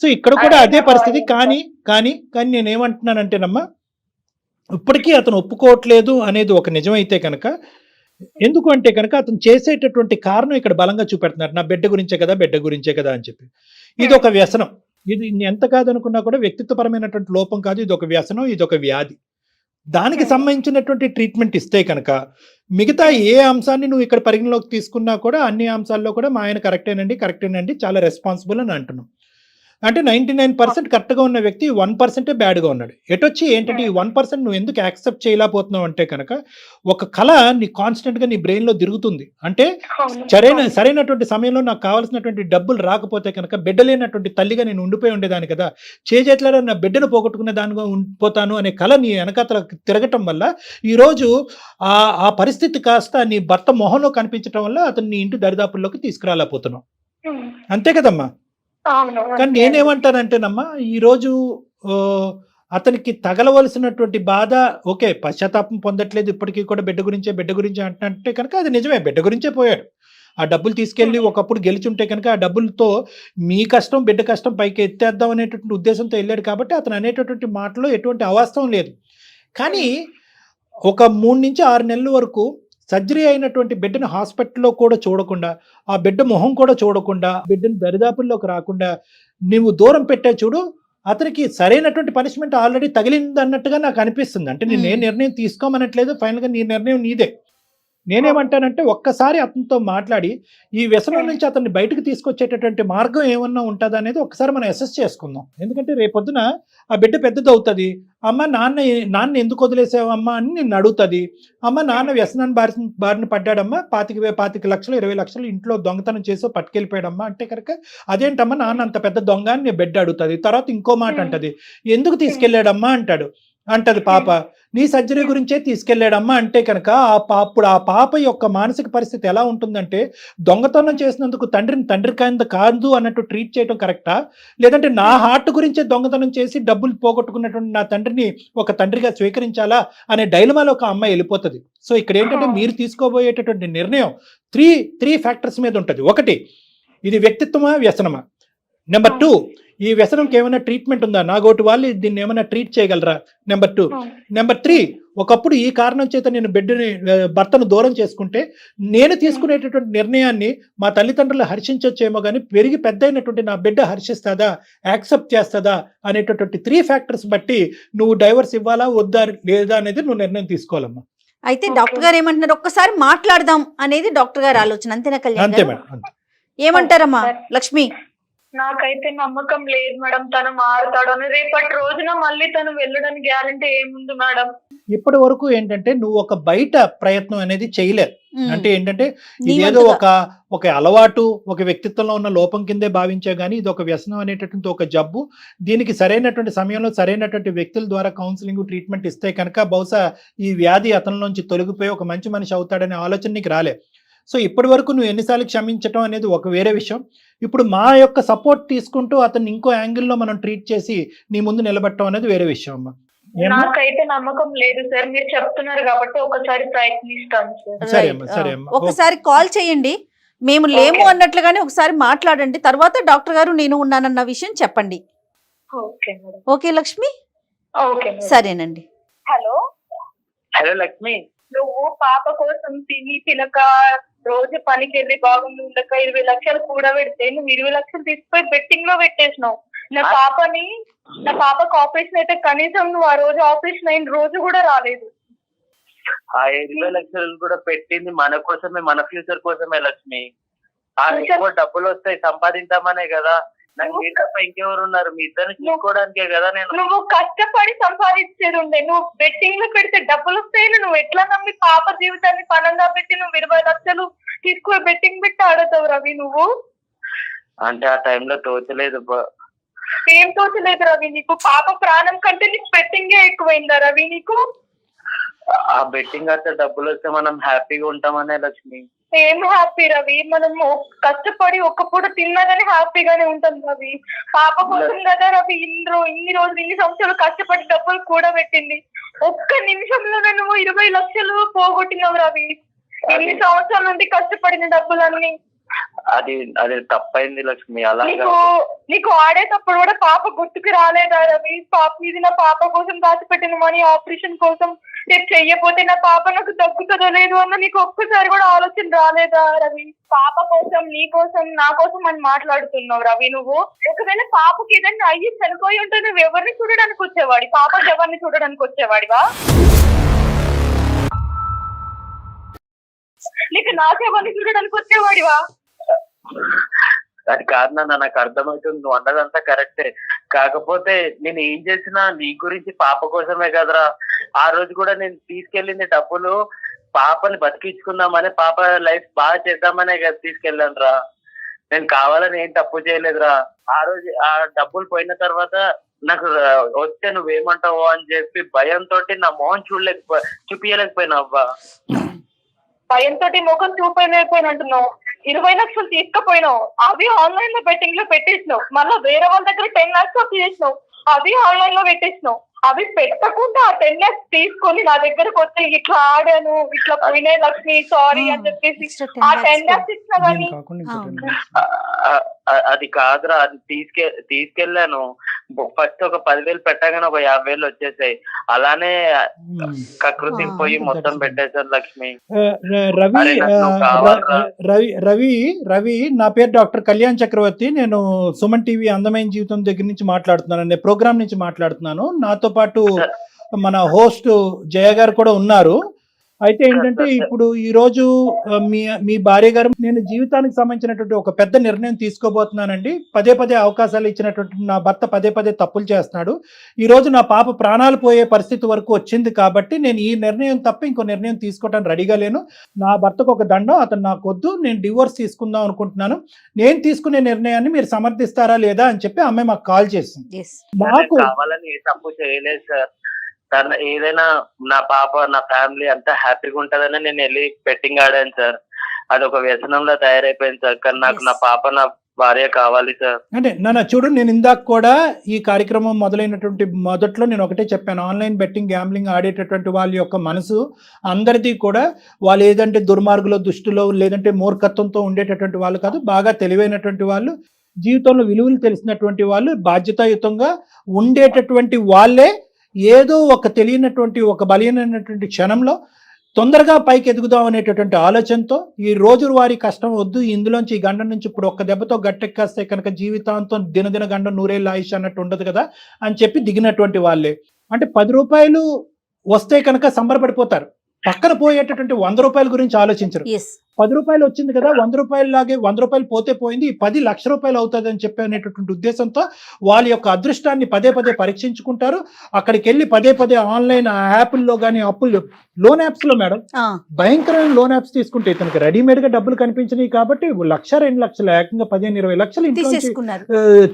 సో ఇక్కడ కూడా అదే పరిస్థితి. కానీ నేనేమంటున్నానంటేనమ్మా, ఇప్పటికీ అతను ఒప్పుకోవట్లేదు అనేది ఒక నిజమైతే కనుక, ఎందుకు అంటే కనుక అతను చేసేటటువంటి కారణం ఇక్కడ బలంగా చూపెడుతున్నారు, నా బిడ్డ గురించే కదా అని చెప్పి. ఇది ఒక వ్యసనం. ఇది ఎంత కాదనుకున్నా కూడా వ్యక్తిత్వపరమైనటువంటి లోపం కాదు, ఇది ఒక వ్యసనం, ఇది ఒక వ్యాధి. దానికి సంబంధించినటువంటి ట్రీట్మెంట్ ఇస్తే కనుక మిగతా ఏ అంశాన్ని నువ్వు ఇక్కడ పరిగణలోకి తీసుకున్నా కూడా అన్ని అంశాల్లో కూడా మా ఆయన కరెక్టేనండి చాలా రెస్పాన్సిబుల్ అని అంటున్నాం. అంటే 99% కరెక్ట్గా ఉన్న వ్యక్తి 1% బ్యాడ్గా ఉన్నాడు. ఎటొచ్చి ఏంటంటే ఈ 1% నువ్వు ఎందుకు యాక్సెప్ట్ చేయలేకపోతున్నావు అంటే కనుక ఒక కళ నీ కాన్స్టెంట్గా నీ బ్రెయిన్లో తిరుగుతుంది. అంటే సరైనటువంటి సమయంలో నాకు కావాల్సినటువంటి డబ్బులు రాకపోతే కనుక బిడ్డ లేనటువంటి తల్లిగా నేను ఉండిపోయి ఉండేదాన్ని కదా, చేజేట్లలో నా బిడ్డను పోగొట్టుకునే దానిగా ఉండిపోతాను అనే కళ నీ వెనకాతల తిరగటం వల్ల ఈరోజు ఆ పరిస్థితి కాస్త నీ భర్త మొహంలో కనిపించడం వల్ల అతను నీ ఇంటి దరిదాపుల్లోకి తీసుకురాలేకపోతున్నావు. అంతే కదమ్మా. కానీ నేనేమంటానంటేనమ్మా, ఈరోజు అతనికి తగలవలసినటువంటి బాధ ఓకే, పశ్చాత్తాపం పొందట్లేదు ఇప్పటికీ కూడా బిడ్డ గురించే అంటే కనుక అది నిజమే, బిడ్డ గురించే పోయాడు. ఆ డబ్బులు తీసుకెళ్ళి ఒకప్పుడు గెలిచుంటే కనుక ఆ డబ్బులతో మీ కష్టం బిడ్డ కష్టం పైకి ఎత్తేద్దాం అనేటటువంటి ఉద్దేశంతో వెళ్ళాడు కాబట్టి అతను అనేటటువంటి మాటలో ఎటువంటి అవాస్తవం లేదు. కానీ ఒక 3 నుంచి 6 నెలల వరకు సర్జరీ అయినటువంటి బిడ్డను హాస్పిటల్లో కూడా చూడకుండా, ఆ బిడ్డ మొహం కూడా చూడకుండా, బిడ్డను దరిదాపుల్లోకి రాకుండా నువ్వు దూరం పెట్టా చూడు, అతనికి సరైనటువంటి పనిష్మెంట్ ఆల్రెడీ తగిలింది అన్నట్టుగా నాకు అనిపిస్తుంది. అంటే నేను ఏ నిర్ణయం తీసుకోమనట్లేదు, ఫైనల్గా నీ నిర్ణయం నీదే. నేనేమంటానంటే ఒక్కసారి అతనితో మాట్లాడి ఈ వ్యసనం నుంచి అతన్ని బయటకు తీసుకొచ్చేటటువంటి మార్గం ఏమన్నా ఉంటుందా అనేది ఒకసారి మనం అసెస్ చేసుకుందాం. ఎందుకంటే రేపొద్దున ఆ బిడ్డ పెద్దది అవుతుంది, అమ్మ నాన్న ఎందుకు వదిలేసావమ్మా అని నిన్ను అడుగుతుంది. అమ్మ నాన్న వ్యసనాన్ని బారిన పడ్డాడమ్మా, 25 లక్షలు 20 లక్షలు ఇంట్లో దొంగతనం చేసో పట్టుకెళ్ళిపోయాడమ్మా అంటే కనుక అదేంటమ్మా నాన్న అంత పెద్ద దొంగ అని నేను బిడ్డ అడుగుతుంది. తర్వాత ఇంకో మాట అంటది, ఎందుకు తీసుకెళ్ళాడమ్మా అంటది పాప, నీ సర్జరీ గురించే తీసుకెళ్ళాడమ్మా అంటే కనుక అప్పుడు ఆ పాప యొక్క మానసిక పరిస్థితి ఎలా ఉంటుందంటే, దొంగతనం చేసినందుకు తండ్రి కాదు అన్నట్టు ట్రీట్ చేయడం కరెక్టా, లేదంటే నా హార్ట్ గురించే దొంగతనం చేసి డబ్బులు పోగొట్టుకున్నటువంటి నా తండ్రిని ఒక తండ్రిగా స్వీకరించాలా అనే డైలమాలో ఒక అమ్మాయి వెళ్ళిపోతుంది. సో ఇక్కడ ఏంటంటే మీరు తీసుకోబోయేటటువంటి నిర్ణయం త్రీ ఫ్యాక్టర్స్ మీద ఉంటుంది. ఒకటి, ఇది వ్యక్తిత్వమా వ్యసనమా. నెంబర్ 2, ఈ వ్యసనంకి ఏమైనా ట్రీట్మెంట్ ఉందా, నాగోటి వాళ్ళు దీన్ని ఏమైనా ట్రీట్ చేయగలరా. నెంబర్ 2. నెంబర్ 3, ఒకప్పుడు ఈ కారణం చేత నేను భర్తను దూరం చేసుకుంటే నేను తీసుకునేటటువంటి నిర్ణయాన్ని మా తల్లిదండ్రులు హర్షించొచ్చేమో కానీ పెరిగి పెద్ద అయినటువంటి నా బిడ్డ హర్షిస్తుందా, యాక్సెప్ట్ చేస్తుందా అనేటటువంటి 3 ఫ్యాక్టర్స్ బట్టి నువ్వు డైవర్స్ ఇవ్వాలా వద్దా లేదా అనేది నువ్వు నిర్ణయం తీసుకోవాలమ్మా. అయితే డాక్టర్ గారు ఏమంటున్నారు, ఒక్కసారి మాట్లాడదాం అనేది డాక్టర్ గారు ఆలోచన, అంతేనా కళ్యాణ్? అంతే మేడం. ఏమంటారమ్మా లక్ష్మి? నాకైతే నమ్మకం లేదు మేడం తను మారుతాడు అని. రేపటి రోజున మళ్ళీ తను వెళ్ళడానికి గ్యారంటీ ఏముంది మేడం? ఇప్పటి వరకు ఏంటంటే నువ్వు ఒక బయట ప్రయత్నం అనేది చేయలేదు. అంటే ఏంటంటే ఇదేదో ఒక అలవాటు, ఒక వ్యక్తిత్వంలో ఉన్న లోపం కిందే భావించా కానీ ఇది ఒక వ్యసనం అనేటటువంటి ఒక జబ్బు. దీనికి సరైనటువంటి సమయంలో సరైనటువంటి వ్యక్తుల ద్వారా కౌన్సిలింగ్ ట్రీట్మెంట్ ఇస్తే కనుక బహుశా ఈ వ్యాధి అతనిలోంచి తొలగిపోయి ఒక మంచి మనిషి అవుతాడనే ఆలోచన నీకు రాలే. సో ఇప్పటి వరకు నువ్వు ఎన్నిసార్లు క్షమించటం అనేది ఒక వేరే విషయం. ఇప్పుడు మా యొక్క సపోర్ట్ తీసుకుంటూ అతన్ని ఇంకో యాంగిల్లో మనం ట్రీట్ చేసి నీ ముందు నిలబెట్టడం అనేది వేరే విషయం అమ్మా. నాకైతే నమ్మకం లేదు సార్, మీరు చెప్తున్నారు కాబట్టి ఒకసారి ప్రయత్నిస్తాను సార్. సరే అమ్మా, సరే అమ్మా. ఒకసారి కాల్ చేయండి, మేము లేము అన్నట్లుగానే ఒకసారి మాట్లాడండి, తర్వాత డాక్టర్ గారు నేను ఉన్నానన్న విషయం చెప్పండి. Okay madam. Okay Lakshmi, okay సరేనండి. హలో హలో లక్ష్మి, నువ్వు పాప కోసం తిని తినక రోజు పనికి వెళ్ళి బాగుంది ఉండక 20 లక్షలు కూడా పెడితే నువ్వు 20 లక్షలు తీసుకుపోయి బెట్టింగ్ లో పెట్టేసినావు. నా పాపకు ఆపరేషన్ అయితే కనీసం నువ్వు ఆ రోజు ఆపరేషన్ అయిన రోజు కూడా రాలేదు. ఆ 20 లక్షలు కూడా పెట్టింది మన కోసమే, మన ఫ్యూచర్ కోసమే లక్ష్మి. ఆ ఎక్కువ డబ్బులు వస్తాయి సంపాదిద్దామనే కదా. నాకు మీ తప్ప ఇంకెవరు ఉన్నారు? మీ ఇద్దరిని చూసుకోవడానికే కదా నేను. నువ్వు కష్టపడి సంపాదించేది ఉండే, నువ్వు బెట్టింగ్ లో పెడితే డబ్బులు వస్తాయని నువ్వు ఎట్లా నమ్మి పాప జీవితాన్ని పణంగా పెట్టి నువ్వు 20 లక్షలు తీసుకుని బెట్టింగ్ పెట్టి ఆడతావు రవి నువ్వు? అంటే ఆ టైంలో తోచలేదు. ఏం తోచలేదు రవి నీకు? పాప ప్రాణం కంటే నీకు బెట్టింగే ఎక్కువైందా రవి నీకు? ఆ బెట్టింగ్ అంతా డబ్బులు వస్తే మనం హ్యాపీగా ఉంటామనే లక్ష్మి. ఏం హ్యాపీ రవి? మనం కష్టపడి ఒక్క పూట తిన్నా గానీ హ్యాపీగానే ఉంటాం రవి. పాప కోసం కదా రవి ఇన్ని రోజులు ఇన్ని సంవత్సరాలు కష్టపడి డబ్బులు కూడా పెట్టింది. ఒక్క నిమిషంలోనే నువ్వు 20 లక్షలు పోగొట్టినావు రవి. ఎన్ని సంవత్సరాల నుండి కష్టపడిన డబ్బులన్నీ. అది తప్పైంది లక్ష్మి. అలా నీకు ఆడేటప్పుడు కూడా పాప గుర్తుకు రాలేదా రవి? ఇది నా పాప కోసం దాచిపెట్టిన మనీ ఆపరేషన్ కోసం, రేపు చెయ్యపోతే నా పాప నాకు తగ్గుతుందో లేదు అన్న నీకు ఒక్కసారి కూడా ఆలోచన రాలేదా రవి? పాప కోసం, నీ కోసం, నా కోసం అని మాట్లాడుతున్నావు రవి నువ్వు. ఒకవేళ పాపకి ఏదైనా అయ్యి చనిపోయి ఉంటే నువ్వు ఎవరిని చూడడానికి వచ్చేవాడి? పాప ఎవరిని చూడడానికి వచ్చేవాడివా? నీకు నాకెవరిని చూడడానికి వచ్చేవాడివా? అది కాదు నాన్న, నాకు అర్థమవుతుంది నువ్వు అన్నదంతా కరెక్టే. కాకపోతే నేను ఏం చేసినా నీ గురించి పాప కోసమే కదరా. ఆ రోజు కూడా నేను తీసుకెళ్ళింది డబ్బులు పాపని బతికించుకుందామని, పాప లైఫ్ బాగా చేద్దామనే కదా తీసుకెళ్ళాను రా. నేను కావాలని ఏం తప్పు చేయలేదురా. ఆ రోజు ఆ డబ్బులు పోయిన తర్వాత నాకు వస్తే నువ్వేమంటావు అని చెప్పి భయంతో నా మొహం చూపించలేకపోయినా అవ్వా. భయంతో ముఖం చూపలేకపోయిన అంటున్నావు. 20 లక్షలు తీసుకుపోయినావు, అవి ఆన్లైన్ లో బెట్టింగ్ లో పెట్టేసినావు. మళ్ళీ వేరే వాళ్ళ దగ్గర 10 lakhs చేసినావు, అవి ఆన్లైన్ లో పెట్టేసినావు. అవి పెట్టకుండా ఆ 10 lakhs తీసుకొని నా దగ్గరకు వచ్చి ఇట్లా ఆడాను, ఇట్లా పోయినాయి లక్ష్మి సారీ అని చెప్పేసి ఆ 10 lakhs ఇచ్చినా కానీ అది కాదురా. అది తీసుకెళ్ళాను. ఫస్ట్ ఒక 10,000 పెట్టగానే ఒక 50,000 వచ్చేసాయి. అలానే కకృతికి పోయి మొత్తం పెట్టేశారు లక్ష్మి. రవి నా పేరు డాక్టర్ కళ్యాణ్ చక్రవర్తి. నేను సుమన్ టీవీ అందమైన జీవితం దగ్గర నుంచి మాట్లాడుతున్నాను, నేను ప్రోగ్రామ్ నుంచి మాట్లాడుతున్నాను. నాతో పాటు మన హోస్ట్ జయ గారు కూడా ఉన్నారు. అయితే ఏంటంటే ఇప్పుడు ఈ రోజు మీ భార్య గారు, నేను జీవితానికి సంబంధించినటువంటి ఒక పెద్ద నిర్ణయం తీసుకోబోతున్నానండి. పదే అవకాశాలు ఇచ్చినటువంటి నా భర్త పదే తప్పులు చేస్తున్నాడు. ఈ రోజు నా పాప ప్రాణాలు పోయే పరిస్థితి వరకు వచ్చింది కాబట్టి నేను ఈ నిర్ణయం తప్ప ఇంకో నిర్ణయం తీసుకోవడానికి రెడీగా లేను. నా భర్తకు ఒక దండం, అతను నాకు వద్దు, నేను డివోర్స్ తీసుకుందాం అనుకుంటున్నాను. నేను తీసుకునే నిర్ణయాన్ని మీరు సమర్థిస్తారా లేదా అని చెప్పి అమ్మాయి మాకు కాల్ చేసింది. నాకు కావాలని తప్పు చేయలేదు సార్. తను ఏదైనా నా పాప నా ఫ్యామిలీ అంతా హ్యాపీగా ఉంటదని నేను వెళ్ళి బెట్టింగ్ ఆడాను సార్. అది ఒక వ్యసనంలో తయారైపోయింది సార్. కానీ నాకు నా పాప నా భార్య కావాలి సార్. అంటే నాన్న చూడు, నేను ఇందాక కూడా ఈ కార్యక్రమం మొదలైనటువంటి మొదట్లో నేను ఒకటే చెప్పాను, ఆన్లైన్ బెట్టింగ్ గ్యాంబ్లింగ్ ఆడేటటువంటి వాళ్ళ యొక్క మనసు అందరిది కూడా వాళ్ళు ఏదంటే దుర్మార్గులో, దుష్టులో, లేదంటే మూర్ఖత్వంతో ఉండేటటువంటి వాళ్ళు కాదు. బాగా తెలివైనటువంటి వాళ్ళు, జీవితంలో విలువలు తెలిసినటువంటి వాళ్ళు, బాధ్యతాయుతంగా ఉండేటటువంటి వాళ్ళే ఏదో ఒక తెలియనటువంటి ఒక బలహీనమైనటువంటి క్షణంలో తొందరగా పైకి ఎదుగుదాం అనేటటువంటి ఆలోచనతో ఈ రోజువారీ కష్టం వద్దు, ఇందులోంచి ఈ గండం నుంచి ఇప్పుడు ఒక్క దెబ్బతో గట్టెక్కేస్తే కనుక జీవితాంతం దినదిన గండం 100 ఏళ్ళ ఆయుష్ అన్నట్టు ఉండదు కదా అని చెప్పి దిగినటువంటి వాళ్ళే. అంటే 10 రూపాయలు వస్తే కనుక సంబరపడిపోతారు, పక్కన పోయేటటువంటి 100 రూపాయల గురించి ఆలోచించరు. 10 రూపాయలు వచ్చింది కదా, 100 రూపాయలు లాగే 100 రూపాయలు పోతే పోయింది, 10 లక్ష రూపాయలు అవుతుంది అని చెప్పి అనేటటువంటి ఉద్దేశంతో వాళ్ళ యొక్క అదృష్టాన్ని పదే పరీక్షించుకుంటారు. అక్కడికి వెళ్ళి పదే ఆన్లైన్ యాప్ల్లో కానీ అప్పులు, లోన్ యాప్స్ లో మేడం భయంకరమైన లోన్ యాప్స్ తీసుకుంటే ఇతనికి రెడీమేడ్ గా డబ్బులు కనిపించినాయి కాబట్టి 1,00,000, 2 లక్షలు, ఏకంగా 15-20 లక్షలు ఇంట్లో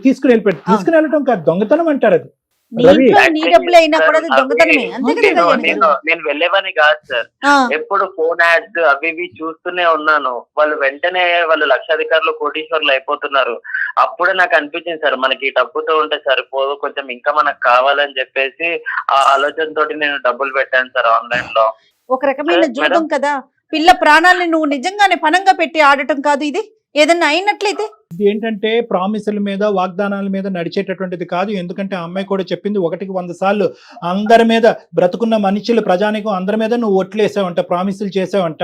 తీసుకుని వెళ్ళిపోయాడు. తీసుకుని వెళ్ళటం కాదు, దొంగతనం అంటారు అది. నీ రవి, ఇంట్లో నీ డబ్బులు అయినా కూడా అది దొంగతనమే, అంతే కదా నేను కళ్యాణ్ గారు? నేను వెళ్ళేవని కాదు సార్, ఆ, ఎప్పుడు ఫోన్ యాడ్స్ అవి ఇవి చూస్తూనే ఉన్నాను. వాళ్ళు వెంటనే వాళ్ళు లక్షాధికారులు కోటీశ్వర్లు అయిపోతున్నారు. అప్పుడే నాకు అనిపించింది సార్, మనకి ఈ డబ్బుతో ఉంటే సరిపోదు, కొంచెం ఇంకా మనకు కావాలని చెప్పేసి ఆ ఆలోచనతోటి నేను డబ్బులు పెట్టాను సార్ ఆన్లైన్ లో. ఒక రకమైన మేడం? జూదం కదా. పిల్ల ప్రాణాలని నువ్వు నిజంగానే పనంగా పెట్టి ఆడటం కాదు ఇది. ఏదన్నా అయినట్లయితే ఇది ఏంటంటే ప్రామిసుల మీద వాగ్దానాల మీద నడిచేటటువంటిది కాదు. ఎందుకంటే ఆ అమ్మాయి కూడా చెప్పింది 100 సార్లు అందరి మీద, బ్రతుకున్న మనుషులు ప్రజానికం అందరి మీద నువ్వు ఒట్లేసావంట, ప్రామిసులు చేసావంట.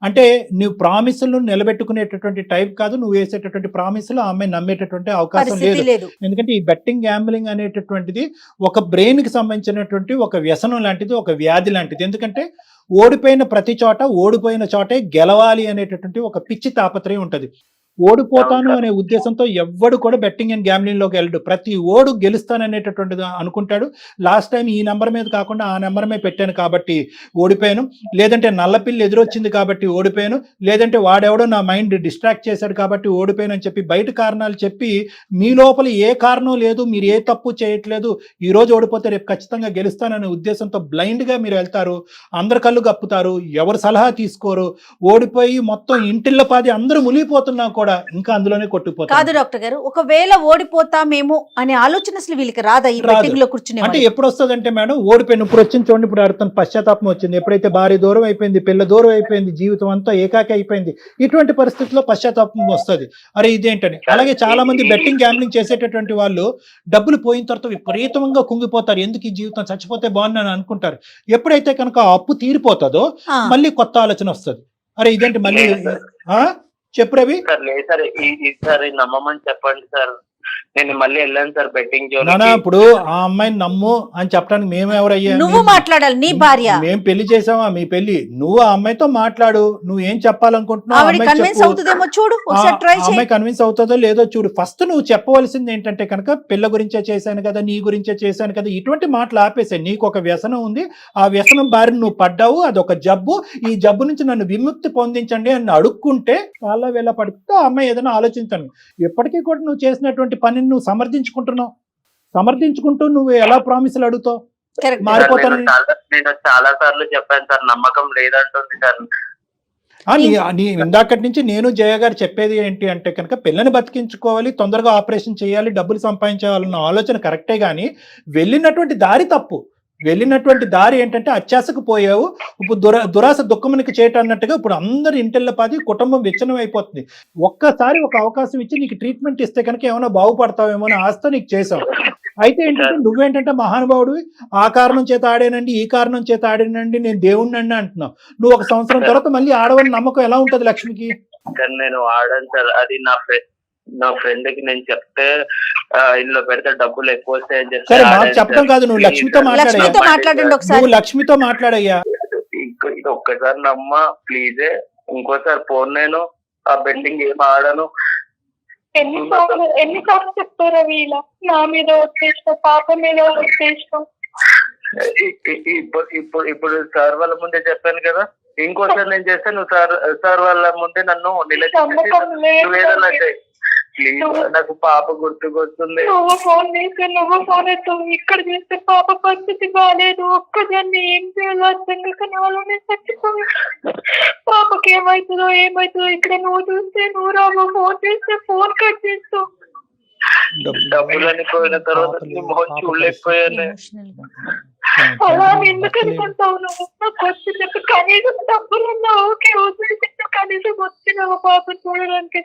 అంటే నువ్వు ప్రామిసులు నిలబెట్టుకునేటటువంటి టైప్ కాదు నువ్వు వేసేటటువంటి ప్రామిసులు. ఆ అమ్మాయి నమ్మేటటువంటి అవకాశం పరిస్థితి లేదు. లేదు. ఎందుకంటే ఈ బెట్టింగ్ గ్యాంబ్లింగ్ అనేటటువంటిది ఒక బ్రెయిన్ కి సంబంధించినటువంటి ఒక వ్యసనం లాంటిది, ఒక వ్యాధి లాంటిది. ఎందుకంటే ఓడిపోయిన ప్రతి చోట, ఓడిపోయిన చోటే గెలవాలి అనేటటువంటి ఒక పిచ్చి తాపత్రయం ఉంటుంది. ఓడిపోతాను అనే ఉద్దేశంతో ఎవ్వడు కూడా బెట్టింగ్ అండ్ గ్యాంబ్లింగ్ లోకి వెళ్ళడు. ప్రతి ఓడు గెలుస్తాననేటటువంటిది అనుకుంటాడు. లాస్ట్ టైం ఈ నెంబర్ మీద కాకుండా ఆ నెంబర్ మీద పెట్టాను కాబట్టి ఓడిపోయాను, లేదంటే నల్లపిల్లి ఎదురొచ్చింది కాబట్టి ఓడిపోయాను, లేదంటే వాడెవడో నా మైండ్ డిస్ట్రాక్ట్ చేశాడు కాబట్టి ఓడిపోయాను అని చెప్పి బయట కారణాలు చెప్పి మీ లోపల ఏ కారణం లేదు, మీరు ఏ తప్పు చేయట్లేదు, ఈ రోజు ఓడిపోతే రేపు ఖచ్చితంగా గెలుస్తాననే ఉద్దేశంతో బ్లైండ్ గా మీరు వెళ్తారు. అందరు కళ్ళు కప్పుతారు, ఎవరు సలహా తీసుకోరు. ఓడిపోయి మొత్తం ఇంటిళ్ళ పాది అందరూ మునిగిపోతున్నా కూడా ఇంకా అందులోనే కొట్టుకుపోతారు. కాదు డాక్టర్ గారు, ఒకవేళ ఓడిపోతామేమో అనే ఆలోచన అసలు వీళ్ళకి రాదా ఈ రాదు. బెట్టింగ్ లో కూర్చునే అంటే ఎప్పుడు వస్తుంది అంటే మేడం, ఓడిపోయిన ఇప్పుడు వచ్చింది చూడండి, ఇప్పుడు అర్థం పశ్చాత్తాపం వచ్చింది. ఎప్పుడైతే భార్య దూరం అయిపోయింది, పిల్ల దూరం అయిపోయింది, జీవితం అంతా ఏకాకి అయిపోయింది, ఇటువంటి పరిస్థితుల్లో పశ్చాత్తాపం వస్తుంది, అరే ఇదేంటని. అలాగే చాలా మంది బెట్టింగ్ గ్యాంబ్లింగ్ చేసేటటువంటి వాళ్ళు డబ్బులు పోయిన తర్వాత విపరీతంగా కుంగిపోతారు. ఎందుకు ఈ జీవితం, చచ్చిపోతే బాగుందని అనుకుంటారు. ఎప్పుడైతే కనుక ఆ అప్పు తీరిపోతుందో మళ్ళీ కొత్త ఆలోచన వస్తుంది, అరే ఇదేంటి మళ్ళీ. చెప్పు రవి. సార్ లేదు సార్, ఈసారి నమ్మమని చెప్పండి సార్. నేను మళ్ళీ వెళ్ళాను సార్ బెట్టింగ్ నానా. జోన్. ఇప్పుడు ఆ అమ్మాయిని నమ్ము అని చెప్పడానికి మేము ఎవరయ్యా? నువ్వు మాట్లాడాలి, నీ భార్య. మేము పెళ్లి చేసావా? మీ పెళ్లి నువ్వు ఆ అమ్మాయితో మాట్లాడు, నువ్వు ఏం చెప్పాలనుకుంటున్నావు ఆవిడ కన్విన్స్ అవుతుందేమో చూడు, ఒకసారి ట్రై చేయి. అమ్మాయి కన్విన్స్ అవుతుందో లేదో చూడు. ఫస్ట్ నువ్వు చెప్పవలసింది ఏంటంటే కనుక పిల్ల గురించే చేశాను కదా, నీ గురించే చేశాను కదా, ఇటువంటి మాటలు ఆపేసాయి. నీకు ఒక వ్యసనం ఉంది, ఆ వ్యసనం బారిన నువ్వు పడ్డావు, అదొక జబ్బు, ఈ జబ్బు నుంచి నన్ను విముక్తి పొందించండి అని అడుక్కుంటే వాళ్ళ వేళ పడుతూ ఆ అమ్మాయి ఏదైనా ఆలోచించాను. ఎప్పటికీ కూడా నువ్వు చేసినటువంటి పనిని నువ్వు సమర్థించుకుంటూ నువ్వు ఎలా ప్రామిసులు అడుగుతావు? Correct. మారిపోతానని నేను చాలా సార్లు చెప్పాను సార్, నమ్మకం లేదంటుంది సార్. నీ ఇందాకటి నుంచి నేను జయ గారు చెప్పేది ఏంటి అంటే కనుక పిల్లని బతికించుకోవాలి, తొందరగా ఆపరేషన్ చేయాలి, డబ్బులు సంపాదించాలన్న ఆలోచన కరెక్టే, కానీ వెళ్ళినటువంటి దారి తప్పు. వెళ్ళినటువంటి దారి ఏంటంటే అత్యాశకు పోయావు, ఇప్పుడు దురాశ దుఃఖమునికి చేయటం అన్నట్టుగా ఇప్పుడు అందరు ఇంటిళ్ళ పాది కుటుంబం విచ్ఛిన్నం అయిపోతుంది. ఒక్కసారి ఒక అవకాశం ఇచ్చి నీకు ట్రీట్మెంట్ ఇస్తే కనుక ఏమైనా బాగుపడతావేమో అని ఆశతో నీకు చేసావు. అయితే ఏంటంటే నువ్వేంటంటే మహానుభావుడివి, ఆ కారణం చేత ఆడానండి, ఈ కారణం చేత ఆడానండి, నేను దేవుణ్ణి అంటున్నావు. నువ్వు ఒక సంవత్సరం తర్వాత మళ్ళీ ఆడవని నమ్మకం ఎలా ఉంటది లక్ష్మికి? కానీ నేను ఆడాను సార్, అది నా ఫ్రెండ్ కి నేను చెప్తే ఇందులో పెడితే డబ్బులు ఎక్కువ వస్తాయని చెప్పి. సరే మాకు చెప్పడం కాదు, నువ్వు లక్ష్మితో మాట్లాడండి ఒకసారి. నువ్వు లక్ష్మితో మాట్లాడయ్యా. ఇది ఒక్కసారి నమ్మ ప్లీజ్, ఇంకోసారి ఫోన్ నేను ఆ బెట్టింగ్ ఏం ఆడను. ఎన్నిసార్లు చెప్తారా వీళ్ళ, నా మీద వచ్చేసిన, పాప మీద వచ్చేసిన. ఇప్పుడు సార్ వాళ్ళ ముందే చెప్పాను కదా, ఇంకోసారి నేను చేస్తే నువ్వు సార్ వాళ్ళ ముందే నన్ను నిలబెట్టి ప్లీజ్, నాకు పాప గుర్తుకొస్తుంది. నువ్వు ఫోన్ చేస్తే నువ్వు ఫోన్ ఎత్తావు, ఇక్కడ చేస్తే పాప పరిస్థితి బాగాలేదు, ఒక్కదాన్ని ఏం చేయాలో అర్థం కాక నాలోనే చచ్చిపోయి, పాపకి ఏమవుతుందో ఇక్కడ నువ్వు చూస్తే నువ్వు రావు, ఫోన్ చేస్తే ఫోన్ కట్ చేస్తావు. డబ్బులని పోయిన తర్వాత చూడలేకపోయాను. అలా ఎందుకు అనుకుంటావు నువ్వు? నాకు వచ్చినట్టు కనీసం డబ్బులున్నా ఓకే, వదిలిపెట్టు, కనీసం వచ్చినావు పాప చూడడానికి.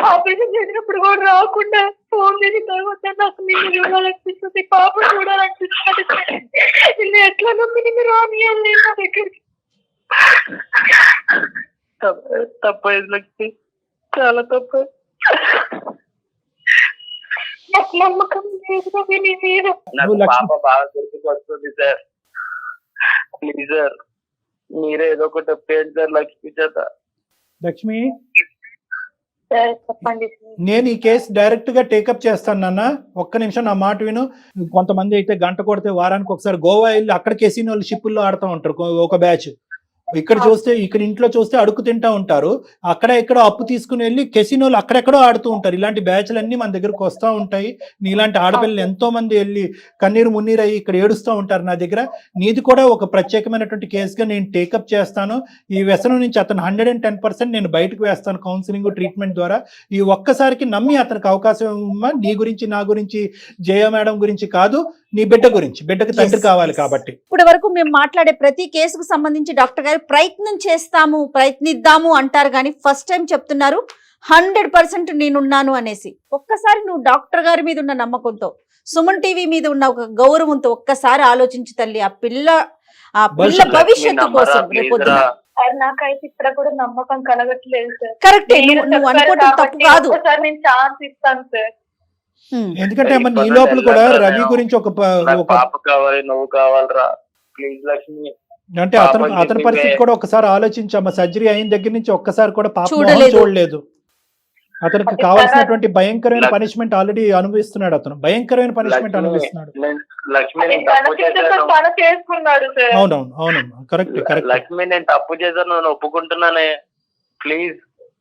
ఆపరేషన్ చేసినప్పుడు కూడా రాకుండా ఫోన్ చేసిన తర్వాత నాకు నేను చూడాలనిపిస్తుంది, పాప చూడాలనిపిస్తుంది. నిన్ను ఎట్లా నమ్మి నేను రానియాలి నా దగ్గరికి? తప్పైంది లక్ష్మి, చాలా తప్పు. నాకు నమ్మకం లేదు నీ మీద. నాకు పాప బాగా గుర్తుకొస్తుంది సార్, ప్లీజ్ సార్ మీరే ఏదో ఒకటి చెప్పేయండి సార్ లక్ష్మి చేత. లక్ష్మి, చెప్పండి. నేను ఈ కేసు డైరెక్ట్ గా టేకప్ చేస్తాను నాన్న, ఒక్క నిమిషం నా మాట విను. కొంతమంది అయితే గంట కొడితే వారానికి ఒకసారి గోవా వెళ్ళి అక్కడ కెసినోళ్ళు షిప్పుల్లో ఆడుతూ ఉంటారు ఒక బ్యాచ్. ఇక్కడ చూస్తే ఇక్కడ ఇంట్లో చూస్తే అడుగు తింటా ఉంటారు, అక్కడ ఎక్కడో అప్పు తీసుకుని వెళ్ళి కెసినోలు అక్కడెక్కడో ఆడుతూ ఉంటారు. ఇలాంటి బ్యాచ్లు అన్ని మన దగ్గరకు వస్తూ ఉంటాయి. నీలాంటి ఆడపిల్లలు ఎంతో మంది వెళ్ళి కన్నీరు మున్నీరు అయ్యి ఇక్కడ ఏడుస్తూ ఉంటారు నా దగ్గర. నీది కూడా ఒక ప్రత్యేకమైనటువంటి కేసుగా నేను టేకప్ చేస్తాను. ఈ వ్యసనం నుంచి అతను 110% నేను బయటకు వేస్తాను కౌన్సిలింగ్ ట్రీట్మెంట్ ద్వారా. ఈ ఒక్కసారికి నమ్మి అతనికి అవకాశం ఇవ్వమ్మా. నీ గురించి నా గురించి జయ మేడం గురించి కాదు, నీ బిడ్డ గురించి. బిడ్డకి తండ్రి కావాలి కాబట్టి. ఇప్పటి వరకు మేము మాట్లాడే ప్రతి కేసుకు సంబంధించి డాక్టర్ గారు ప్రయత్నిద్దాము అంటారు, కానీ ఫస్ట్ టైం చెప్తున్నారు 100% నేనున్నాను అనేసి. ఒక్కసారి నువ్వు డాక్టర్ గారి మీద ఉన్న నమ్మకంతో, సుమన్ టీవీ మీద ఉన్న ఒక గౌరవంతో ఒక్కసారి ఆలోచించు తల్లి. ఆ పిల్ల భవిష్యత్తు కోసం రేపొద్దున. నాకైతే ఇక్కడ కూడా నమ్మకం కలగట్లేదు సార్. కరెక్టే, నువ్వు అనుకోవటం తప్పు కాదు. ఒకసారి నేను ఛాన్స్ ఇస్తాను సార్. ఎందుకంటే ఈ లోపల కూడా రవి గురించి ఒక పాప కావాలి, నువ్వు కావాలరా ప్లీజ్ లక్ష్మి అంటే అతని పరిస్థితి కూడా ఒకసారి ఆలోచించమ్మా. సర్జరీ అయిన దగ్గర నుంచి ఒక్కసారి కూడా పాప చూడలేదు. అతనికి కావాల్సినటువంటి భయంకరమైన పనిష్మెంట్ ఆల్రెడీ అనుభవిస్తున్నాడు. అతను భయంకరమైన పనిష్మెంట్ అనుభవిస్తున్నాడు. అవునవును కరెక్ట్ కరెక్ట్. లక్ష్మి నేను తప్పు చేశాను, నేను ఒప్పుకుంటున్నానే, ప్లీజ్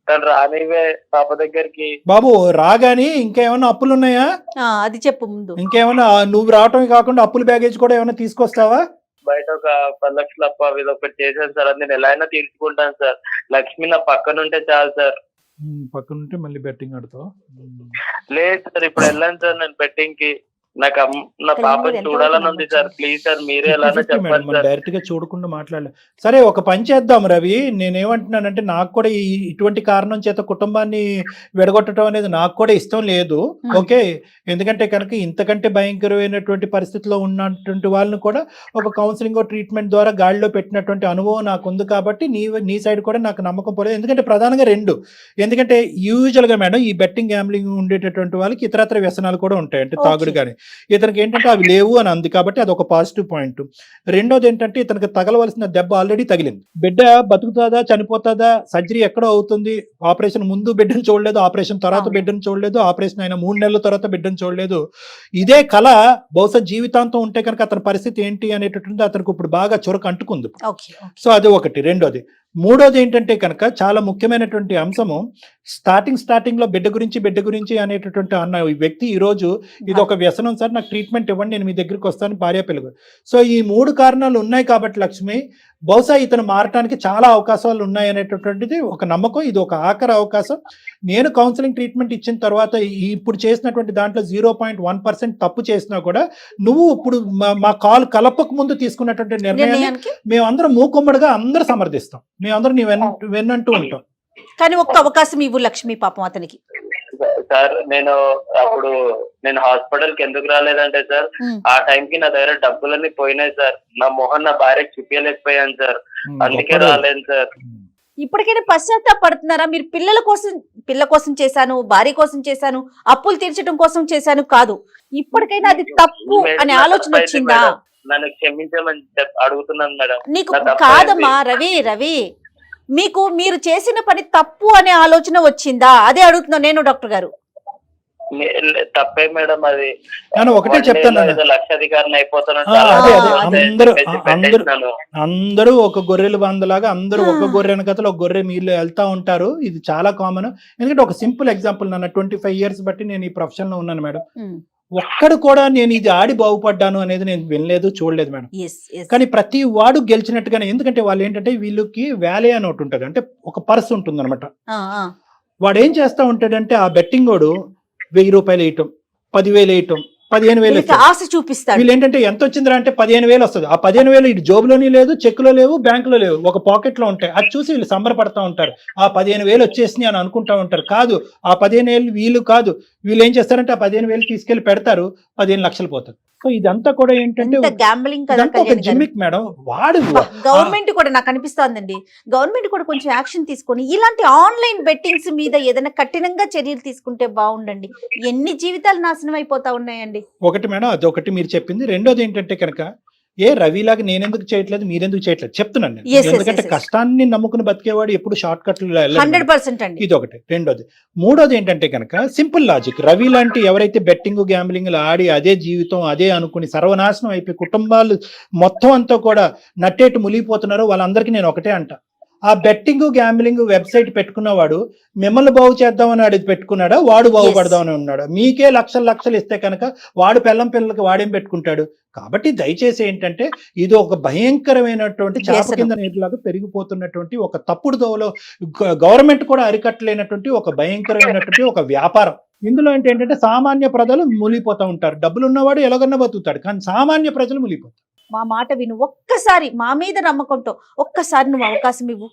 తను రానివే పాప దగ్గరికి. బాబు రాగాని ఇంకేమైనా అప్పులు ఉన్నాయా అది చెప్పు ముందు. ఇంకేమైనా నువ్వు రావటమే కాకుండా అప్పుల బ్యాగేజ్ కూడా ఏమైనా తీసుకొస్తావా? బయట ఒక 10 లక్షలు అప్ప ఇది ఒకటి చేశాను సార్, అది నేను ఎలా అయినా తీర్చుకుంటాను సార్. లక్ష్మి నా పక్కన ఉంటే చాలు సార్. పక్కన ఉంటే మళ్ళీ బెట్టింగ్ ఆడతావు? లేదు సార్, ఇప్పుడు వెళ్ళాను సార్ నేను బెట్టింగ్ కి. నాకు నా పాపని చూడాలని ఉంది సార్. ప్లీజ్ సార్ మీరే ఎలా చెప్పండి. డైరెక్ట్ గా చూడకుండా మాట్లాడలే. సరే ఒక పని చేద్దాం రవి, నేనేమంటున్నానంటే నాకు కూడా ఇటువంటి కారణం చేత కుటుంబాన్ని విడగొట్టడం అనేది నాకు కూడా ఇష్టం లేదు. ఓకే, ఎందుకంటే కనుక ఇంతకంటే భయంకరమైనటువంటి పరిస్థితిలో ఉన్నటువంటి వాళ్ళని కూడా ఒక కౌన్సిలింగ్ ట్రీట్మెంట్ ద్వారా గాడిలో పెట్టినటువంటి అనుభవం నాకు ఉంది కాబట్టి నీ సైడ్ కూడా నాకు నమ్మకం పోలేదు. ఎందుకంటే ప్రధానంగా రెండు, ఎందుకంటే యూజువల్ గా మేడం ఈ బెట్టింగ్ గ్యాంబ్లింగ్ ఉండేటటువంటి వాళ్ళకి ఇతరత్ర వ్యసనాలు కూడా ఉంటాయి. అంటే తాగుడు కానీ, ఇతనికి ఏంటంటే అవి లేవు అని అంది కాబట్టి అది ఒక పాజిటివ్ పాయింట్. రెండోది ఏంటంటే ఇతనికి తగలవలసిన దెబ్బ ఆల్రెడీ తగిలింది. బిడ్డ బతుకుతుందా చనిపోతుందా, సర్జరీ ఎక్కడో అవుతుంది, ఆపరేషన్ ముందు బిడ్డను చూడలేదు, ఆపరేషన్ తర్వాత బిడ్డను చూడలేదు, ఆపరేషన్ అయిన 3 నెలల తర్వాత బిడ్డను చూడలేదు. ఇదే కళ బహుశా జీవితాంతం ఉంటే కనుక అతని పరిస్థితి ఏంటి అనేటటువంటి అతనికి ఇప్పుడు బాగా చురకు అంటుకుంది. సో అది ఒకటి. రెండోది. మూడోది ఏంటంటే కనుక చాలా ముఖ్యమైనటువంటి అంశము, స్టార్టింగ్ లో బిడ్డ గురించి అనేటటువంటి అన్న ఈ వ్యక్తి ఈ రోజు ఇది ఒక వ్యసనం సార్, నాకు ట్రీట్మెంట్ ఇవ్వండి, నేను మీ దగ్గరికి వస్తాను, భార్య పిల్లలు. సో ఈ 3 కారణాలు ఉన్నాయి కాబట్టి లక్ష్మి బహుశా ఇతను మారటానికి చాలా అవకాశాలు ఉన్నాయి అనేటటువంటిది ఒక నమ్మకం. ఇది ఒక ఆఖరి అవకాశం. నేను కౌన్సిలింగ్ ట్రీట్మెంట్ ఇచ్చిన తర్వాత ఇప్పుడు చేసినటువంటి దాంట్లో 0.1% తప్పు చేసినా కూడా నువ్వు ఇప్పుడు మా కాల్ కలపక ముందు తీసుకున్నటువంటి నిర్ణయాన్ని మేమందరం మూకుమ్మడిగా అందరూ సమర్థిస్తాం, మేమందరం నీ వెన్నంటూ ఉంటాం. కానీ ఒక్క అవకాశం ఇవ్వు లక్ష్మి పాపం అతనికి. సార్ నేను హాస్పిటల్ కి ఎందుకు రాలేదంటే సార్, ఆ టైంకి నా దగ్గర డబ్బులన్నీ పోయినాయి సార్. నా మొహన్ నా భార్యకి చూపించలేకపోయాను సార్, అందుకే రాలేదు సార్. ఇప్పటికైనా పశ్చాత్తాపడుతున్నారా మీరు? పిల్ల కోసం చేశాను, భార్య కోసం చేశాను, అప్పులు తీర్చడం కోసం చేశాను కాదు, ఇప్పటికైనా అది తప్పు అనే ఆలోచన వచ్చిందా? నన్ను క్షమించమని అడుగుతున్నాను మేడం. నీకు కాదమ్మా రవి, మీరు చేసిన పని తప్పు అనే ఆలోచన వచ్చిందా? అదే అడుగుతున్నా నేను డాక్టర్ గారు. తప్పే మేడం, అది ఒకటే చెప్తాను, లక్షాధికారిని అయిపోతాను. అందరూ ఒక గొర్రెలు బందలాగా అందరూ ఒక గొర్రె వెనకతలో ఒక గొర్రె మీరు వెళ్తా ఉంటారు. ఇది చాలా కామన్. ఎందుకంటే ఒక సింపుల్ ఎగ్జాంపుల్, నన్ను 25 years బట్టి నేను ఈ ప్రొఫెషన్ లో ఉన్నాను మేడం. ఒక్కడు కూడా నేను ఇది ఆడి బాగుపడ్డాను అనేది నేను వినలేదు, చూడలేదు మేడం. కానీ ప్రతి వాడు గెలిచినట్టుగానే, ఎందుకంటే వాళ్ళు ఏంటంటే వీళ్ళకి వ్యాలే అని ఒకటి ఉంటుంది, అంటే ఒక పర్స్ ఉంటుంది అనమాట. వాడు ఏం చేస్తా ఉంటాడంటే ఆ బెట్టింగ్ వాడు 1000 రూపాయలు వేయటం, 10,000 వేయటం, 15,000 ఆశ చూపిస్తాడు. వీళ్ళు ఏంటంటే ఎంత వచ్చిందిరా అంటే 15,000 వస్తుంది. ఆ 15,000 ఇటు జోబులోని లేదు, చెక్కులో లేవు, బ్యాంకులో లేవు, ఒక పాకెట్ లో ఉంటాయి. అది చూసి వీళ్ళు సంబరపడతా ఉంటారు. ఆ 15,000 వచ్చేసినాయి అని అనుకుంటా ఉంటారు. కాదు, ఆ 15,000 వీళ్ళు కాదు, వీళ్ళు ఏం చేస్తారంటే ఆ 15,000 తీసుకెళ్లి పెడతారు, 15 లక్షలు పోతారు. సో ఇదంతా కూడా ఏంటంటే జిమ్మిక్ మేడం. వాడు గవర్నమెంట్ కూడా నాకు అనిపిస్తోందండి, గవర్నమెంట్ కూడా కొంచెం యాక్షన్ తీసుకొని ఇలాంటి ఆన్లైన్ బెట్టింగ్స్ మీద ఏదైనా కఠినంగా చర్యలు తీసుకుంటే బాగుండండి. ఎన్ని జీవితాలు నాశనం అయిపోతా ఉన్నాయండి. ఒకటి మేడం, అదొకటి మీరు చెప్పింది. రెండోది ఏంటంటే కనుక రవిలాగా నేనెందుకు చేయట్లేదు, మీరెందుకు చేయట్లేదు చెప్తున్నాను నేను. Yes, yes, ఎందుకంటే yes, yes. కష్టాన్ని నమ్ముకుని బతికేవాడు ఎప్పుడు షార్ట్ కట్లు 100% అండి. ఇది ఒకటి. రెండోది, మూడోది ఏంటంటే కనుక సింపుల్ లాజిక్. రవి లాంటి ఎవరైతే బెట్టింగ్ గ్యాంబ్లింగ్ ఆడి అదే జీవితం అదే అనుకుని సర్వనాశనం అయిపోయి కుటుంబాలు మొత్తం అంతా కూడా నట్టేటు మునిగిపోతున్నారో వాళ్ళందరికీ నేను ఒకటే అంట, ఆ బెట్టింగ్ గ్యాంబ్లింగ్ వెబ్సైట్ పెట్టుకున్నవాడు మిమ్మల్ని బాగు చేద్దామని అడిగి పెట్టుకున్నాడా, వాడు బాగుపడదామని ఉన్నాడా? మీకే లక్షలు ఇస్తే కనుక వాడు పిల్లలకి వాడేం పెట్టుకుంటాడు? కాబట్టి దయచేసి ఏంటంటే ఇది ఒక భయంకరమైనటువంటి చాప కింద నీటిలాగా పెరిగిపోతున్నటువంటి ఒక తప్పుడు దోవలో గవర్నమెంట్ కూడా అరికట్టలేనటువంటి ఒక భయంకరమైనటువంటి ఒక వ్యాపారం. ఇందులో ఏంటంటే సామాన్య ప్రజలు మునిగిపోతూ ఉంటారు. డబ్బులు ఉన్నవాడు ఎలాగన్నా బతుకుతాడు, కానీ సామాన్య ప్రజలు మునిగిపోతారు. మా మాట విను, ఒక్కసారి మా మీద నమ్మకంతో ఒక్కసారి నువ్వు అవకాశం ఇవ్వు.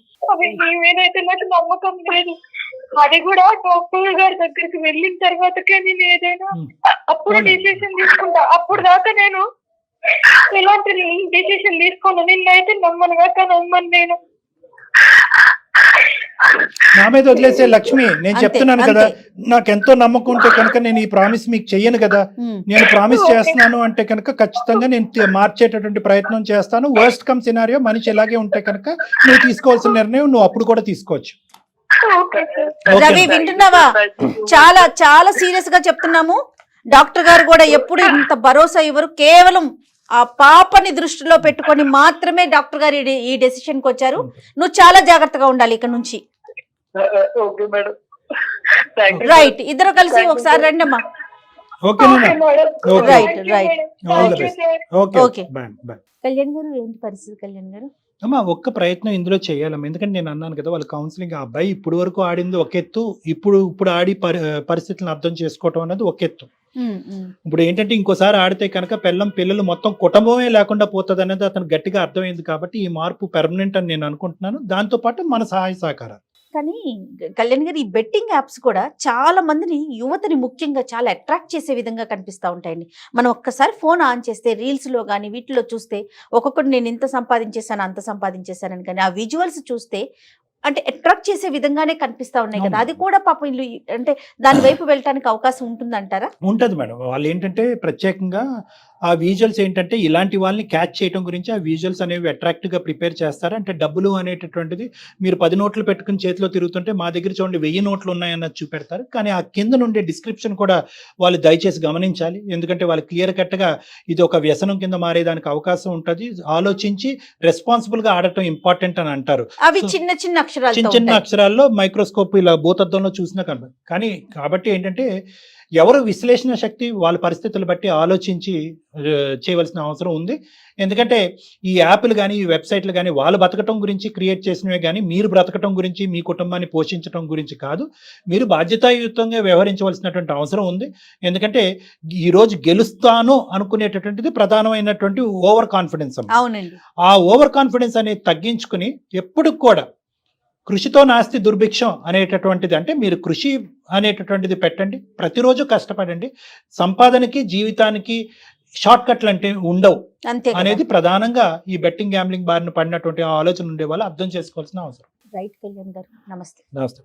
మీ మీదైతే నాకు నమ్మకం లేదు. అది కూడా డాక్టర్ గారి దగ్గరికి వెళ్ళిన తర్వాతకే నేను ఏదైనా అప్పుడు డిసిషన్ తీసుకుంటా. అప్పుడు దాకా నేను ఎలాంటి డిసిషన్ తీసుకోను. నిన్నైతే నమ్మను కాక నమ్మను నేను. నా మీద వదిలేసే లక్ష్మి, నేను చెప్తున్నాను కదా, నాకెంతో నమ్మకం ఉంటే కనుక నేను ఈ ప్రామిస్ మీకు చెయ్యను కదా. నేను ప్రామిస్ చేస్తున్నాను అంటే కనుక ఖచ్చితంగా నేను మార్చేటటువంటి ప్రయత్నం చేస్తాను. వర్స్ట్ కమ్ సినారియో మనిషి ఎలాగే ఉంటే కనుక నువ్వు తీసుకోవాల్సిన నిర్ణయం నువ్వు అప్పుడు కూడా తీసుకోవచ్చు. రవి వింటున్నావా? చాలా చాలా సీరియస్ గా చెప్తున్నాము. డాక్టర్ గారు కూడా ఎప్పుడు ఇంత భరోసా ఇవ్వరు. కేవలం ఆ పాపని దృష్టిలో పెట్టుకొని మాత్రమే డాక్టర్ గారు ఈ డెసిషన్ కి వచ్చారు. నువ్వు చాలా జాగ్రత్తగా ఉండాలి ఇక్కడ నుంచి. ఓకే మేడం, రైట్, ఇద్దరు కలిసి ఒకసారి రండి అమ్మా. Right right. ఓకే కళ్యాణ్ గారు, ఏంటి పరిస్థితి కళ్యాణ్ గారు? అమ్మా ఒక్క ప్రయత్నం ఇందులో చేయాలమ్మా. ఎందుకంటే నేను అన్నాను కదా, వాళ్ళ కౌన్సిలింగ్ ఆ అబ్బాయి ఇప్పుడు వరకు ఆడింది ఒక ఎత్తు, ఇప్పుడు ఆడి పరిస్థితులను అర్థం చేసుకోవటం అనేది ఒక ఎత్తు. ఇప్పుడు ఏంటంటే ఇంకోసారి ఆడితే కనుక పిల్లలు మొత్తం కుటుంబమే లేకుండా పోతుంది అనేది అతను గట్టిగా అర్థమైంది. కాబట్టి ఈ మార్పు పెర్మనెంట్ అని నేను అనుకుంటున్నాను. దాంతో పాటు మన సహాయ సహకారాలు. కానీ కళ్యాణ్ గారు, ఈ బెట్టింగ్ యాప్స్ కూడా చాలా మందిని, యువతని ముఖ్యంగా చాలా అట్రాక్ట్ చేసే విధంగా కనిపిస్తూ ఉంటాయండి. మనం ఒక్కసారి ఫోన్ ఆన్ చేస్తే రీల్స్లో కానీ వీటిలో చూస్తే ఒక్కొక్కటి నేను ఇంత సంపాదించేసాను అంత సంపాదించేసానని, కానీ ఆ విజువల్స్ చూస్తే అంటే అట్రాక్ట్ చేసే విధంగానే కనిపిస్తా ఉన్నాయి కదా. అది కూడా పాపం ఇల్లు అంటే దాని వైపు వెళ్ళటానికి అవకాశం ఉంటుందంటారా? ఉంటుంది మేడం. వాళ్ళు ఏంటంటే ప్రత్యేకంగా ఆ విజువల్స్ ఏంటంటే ఇలాంటి వాళ్ళని క్యాచ్ చేయడం గురించి ఆ విజువల్స్ అనేవి అట్రాక్టివ్గా ప్రిపేర్ చేస్తారు. అంటే డబ్బులు అనేటటువంటిది మీరు 10 నోట్లు పెట్టుకుని చేతిలో తిరుగుతుంటే మా దగ్గర చూడండి 1000 నోట్లు ఉన్నాయన్నది చూపెడతారు. కానీ ఆ కింద నుండే డిస్క్రిప్షన్ కూడా వాళ్ళు దయచేసి గమనించాలి. ఎందుకంటే వాళ్ళు క్లియర్ కట్గా ఇది ఒక వ్యసనం కింద మారేదానికి అవకాశం ఉంటుంది. ఆలోచించి రెస్పాన్సిబుల్గా ఆడటం ఇంపార్టెంట్ అని అంటారు. అవి చిన్న చిన్న అక్షరాల్లో మైక్రోస్కోప్ ఇలా భూతద్దంలో చూసినా కనబడదు. కానీ కాబట్టి ఏంటంటే ఎవరు విశ్లేషణ శక్తి వాళ్ళ పరిస్థితులు బట్టి ఆలోచించి చేయవలసిన అవసరం ఉంది. ఎందుకంటే ఈ యాప్లు కానీ ఈ వెబ్సైట్లు కానీ వాళ్ళు బతకటం గురించి క్రియేట్ చేసినవే కానీ మీరు బ్రతకటం గురించి మీ కుటుంబాన్ని పోషించడం గురించి కాదు. మీరు బాధ్యతాయుతంగా వ్యవహరించవలసినటువంటి అవసరం ఉంది. ఎందుకంటే ఈరోజు గెలుస్తాను అనుకునేటటువంటిది ప్రధానమైనటువంటి ఓవర్ కాన్ఫిడెన్స్. అవునండి. ఆ ఓవర్ కాన్ఫిడెన్స్ అనేది తగ్గించుకుని ఎప్పుడు కూడా కృషితో నాస్తి దుర్భిక్షం అనేటటువంటిది, అంటే మీరు కృషి అనేటటువంటిది పెట్టండి, ప్రతిరోజు కష్టపడండి. సంపాదనకి జీవితానికి షార్ట్ కట్లు అంటే ఉండవు అనేది ప్రధానంగా ఈ బెట్టింగ్ గ్యాంబ్లింగ్ బారిన పడినటువంటి ఆలోచన ఉండే వాళ్ళు అర్థం చేసుకోవాల్సిన అవసరం. రైట్ కళ్యాణ్ గారు, నమస్తే. నమస్తే.